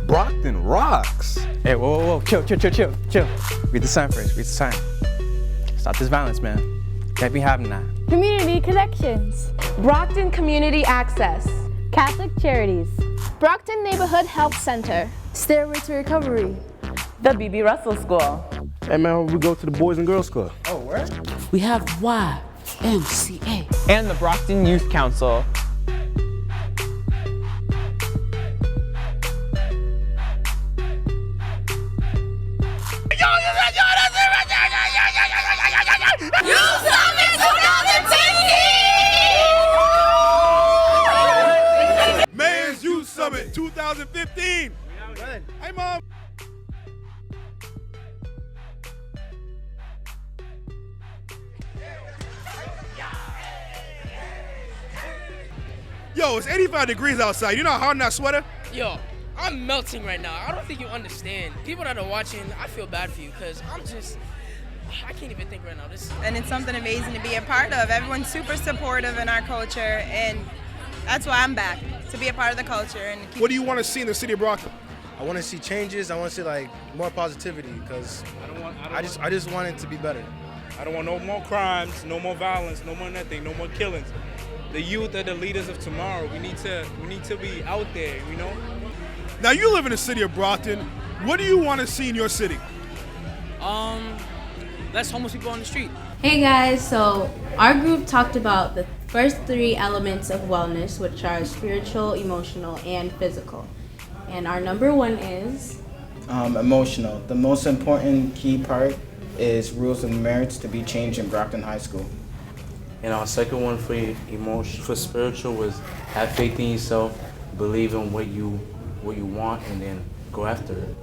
Brockton rocks. Hey, whoa, chill. Read the sign first, read the sign. Stop this violence, man. Can't be having that. Community connections. Brockton Community Access. Catholic Charities. Brockton Neighborhood Health Center. Stairway to Recovery. The B.B. Russell School. Hey man, we go to the Boys and Girls Club. Oh, where? We have YMCA. And the Brockton Youth Council. Mayor's Youth Summit 2015. Hey, Mom. Yo, it's 85 degrees outside. You know how hard in that sweater? Yo, I'm melting right now. I don't think you understand. People that are watching, I feel bad for you because I can't even think right now. And it's something amazing to be a part of. Everyone's super supportive in our culture, and that's why I'm back, to be a part of the culture. And What do you want to see in the city of Brockton? I want to see changes. I want to see like more positivity because I just want it to be better. I don't want no more crimes, no more violence, no more nothing, no more killings. The youth are the leaders of tomorrow. We need to be out there, you know? Now, you live in the city of Brockton. What do you want to see in your city? Less homeless people on the street. Hey guys, so our group talked about the first 3 elements of wellness, which are spiritual, emotional, and physical. And our number 1 is emotional. The most important key part is rules and merits to be changed in Brockton High School. And our second one for spiritual was have faith in yourself, believe in what you want, and then go after it.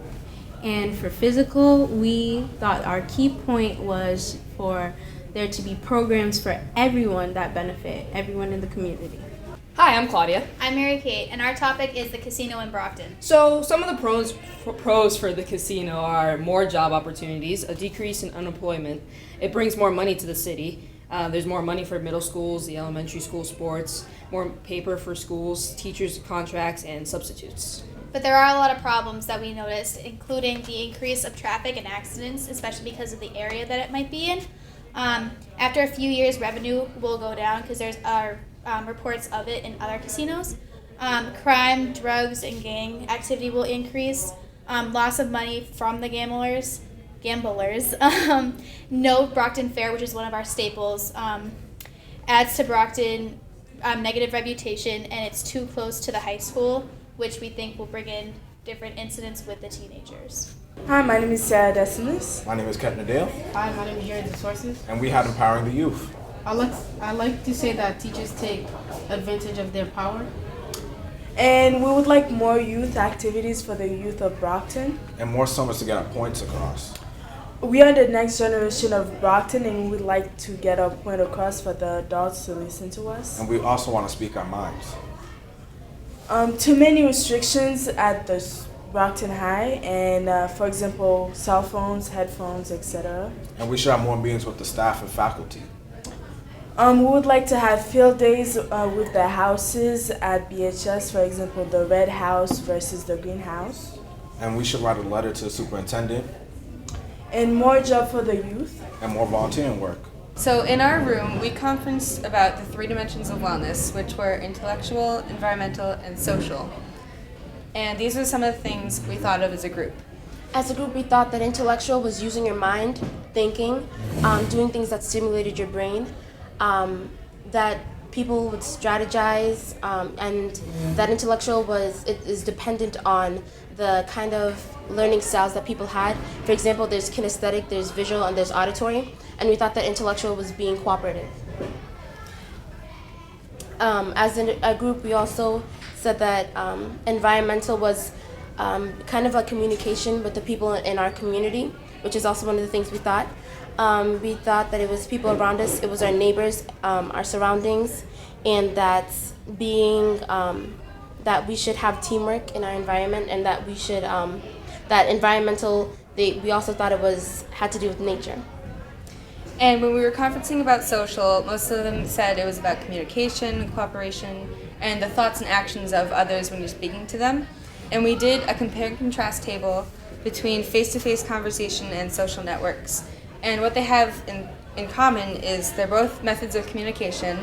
And for physical, we thought our key point was for there to be programs for everyone that benefit everyone in the community. Hi, I'm Claudia. I'm Mary Kate, and our topic is the casino in Brockton. So some of the pros for the casino are more job opportunities, a decrease in unemployment. It brings more money to the city. There's more money for middle schools, the elementary school sports, more paper for schools, teachers' contracts, and substitutes. But there are a lot of problems that we noticed, including the increase of traffic and accidents, especially because of the area that it might be in. After a few years, revenue will go down because there's reports of it in other casinos. Crime, drugs, and gang activity will increase. Loss of money from the gamblers. No Brockton Fair, which is one of our staples, adds to Brockton negative reputation, and it's too close to the high school, which we think will bring in different incidents with the teenagers. Hi, my name is Sarah Decimus. My name is Kevin Adele. Hi, my name is Jared Sources. And we had Empowering the Youth. I like to say that teachers take advantage of their power. And we would like more youth activities for the youth of Brockton. And more summers to get our points across. We are the next generation of Brockton, and we would like to get our point across for the adults to listen to us. And we also want to speak our minds. Too many restrictions at the Brockton High, and for example, cell phones, headphones, etc. And we should have more meetings with the staff and faculty. We would like to have field days with the houses at BHS, for example, the red house versus the green house. And we should write a letter to the superintendent. And more job for the youth. And more volunteering work. So in our room, we conferenced about the 3 dimensions of wellness, which were intellectual, environmental, and social. And these are some of the things we thought of as a group. As a group, we thought that intellectual was using your mind, thinking, doing things that stimulated your brain, that people would strategize, and that intellectual is dependent on the kind of learning styles that people had. For example, there's kinesthetic, there's visual, and there's auditory, and we thought that intellectual was being cooperative. As a group, we also said that environmental was kind of a communication with the people in our community, which is also one of the things we thought. We thought that it was people around us, it was our neighbors, our surroundings, and that that we should have teamwork in our environment, and that we should that environmental. We also thought it had to do with nature. And when we were conferencing about social, most of them said it was about communication, cooperation, and the thoughts and actions of others when you're speaking to them. and we did a compare and contrast table between face-to-face conversation and social networks. And what they have in common is they're both methods of communication.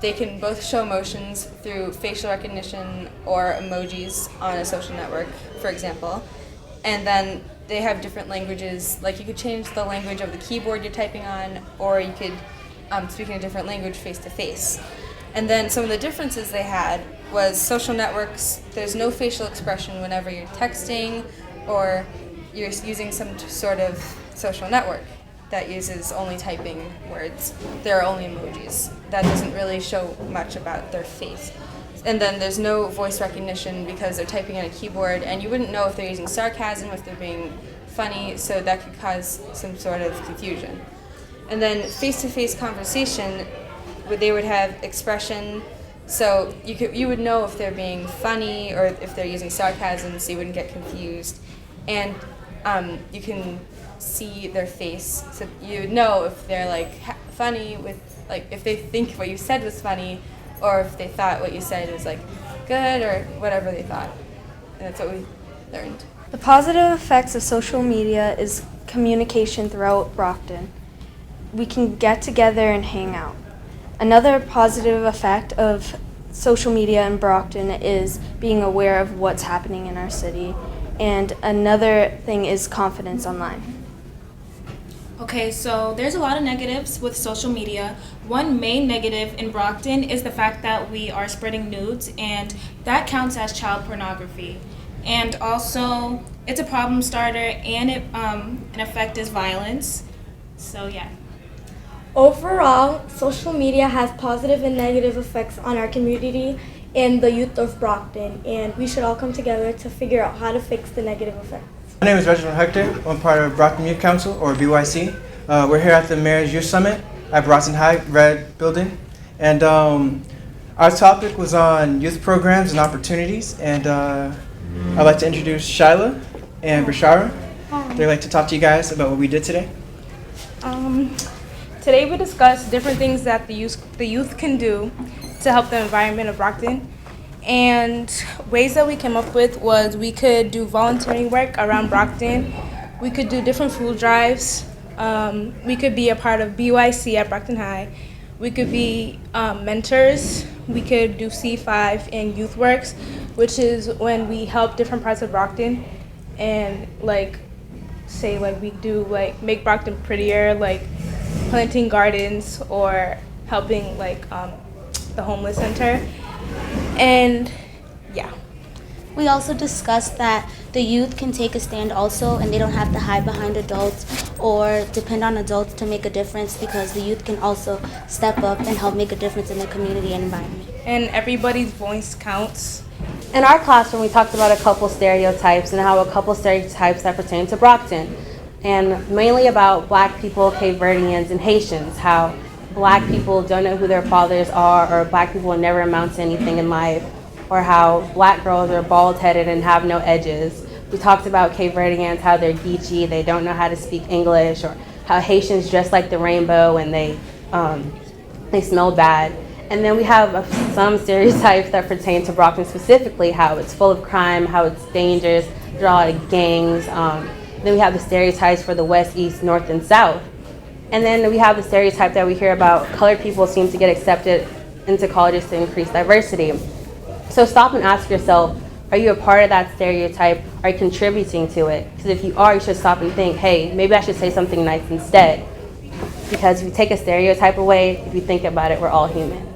They can both show emotions through facial recognition or emojis on a social network, for example. And then they have different languages, like you could change the language of the keyboard you're typing on, or you could speak in a different language face-to-face. And then some of the differences they had was social networks, there's no facial expression whenever you're texting or you're using some sort of social network that uses only typing words. There are only emojis. That doesn't really show much about their face. And then there's no voice recognition because they're typing on a keyboard, and you wouldn't know if they're using sarcasm, if they're being funny, so that could cause some sort of confusion. And then face-to-face conversation, they would have expression, so you would know if they're being funny or if they're using sarcasm, so you wouldn't get confused. And you can see their face, so you would know if they're like funny with like if they think what you said was funny, or if they thought what you said was like good or whatever they thought. And that's what we learned. The positive effects of social media is communication throughout Brockton. We can get together and hang out. Another positive effect of social media in Brockton is being aware of what's happening in our city. And another thing is confidence online. Okay, so there's a lot of negatives with social media. One main negative in Brockton is the fact that we are spreading nudes, and that counts as child pornography. And also, it's a problem starter, and an effect is violence. So yeah. Overall, social media has positive and negative effects on our community and the youth of Brockton, and we should all come together to figure out how to fix the negative effects. My name is Reginald Hector. I'm part of Brockton Youth Council, or BYC. We're here at the Mayor's Youth Summit at Brockton High, Red Building. And our topic was on youth programs and opportunities. And I'd like to introduce Shyla and Bashara. They'd like to talk to you guys about what we did today. Today we discussed different things that the youth can do to help the environment of Brockton. And ways that we came up with was we could do volunteering work around Brockton. We could do different food drives. We could be a part of BYC at Brockton High. We could be mentors. We could do C5 and Youth Works, which is when we help different parts of Brockton and we do make Brockton prettier, like planting gardens or helping the homeless center. And yeah. We also discussed that the youth can take a stand also, and they don't have to hide behind adults or depend on adults to make a difference, because the youth can also step up and help make a difference in their community and environment. And everybody's voice counts. In our classroom, we talked about a couple stereotypes and how a couple stereotypes that pertain to Brockton, and mainly about Black people, Cape Verdeans, and Haitians, how Black people don't know who their fathers are, or Black people will never amount to anything in life, or how Black girls are bald-headed and have no edges. We talked about Cape Verdeans, how they're geeky, they don't know how to speak English, or how Haitians dress like the rainbow and they smell bad. And then we have some stereotypes that pertain to Brockton specifically, how it's full of crime, how it's dangerous, there are a lot of gangs. Then we have the stereotypes for the West, East, North, and South. And then we have the stereotype that we hear about colored people seem to get accepted into colleges to increase diversity. So stop and ask yourself, are you a part of that stereotype? Are you contributing to it? Because if you are, you should stop and think, hey, maybe I should say something nice instead. Because if you take a stereotype away, if you think about it, we're all human.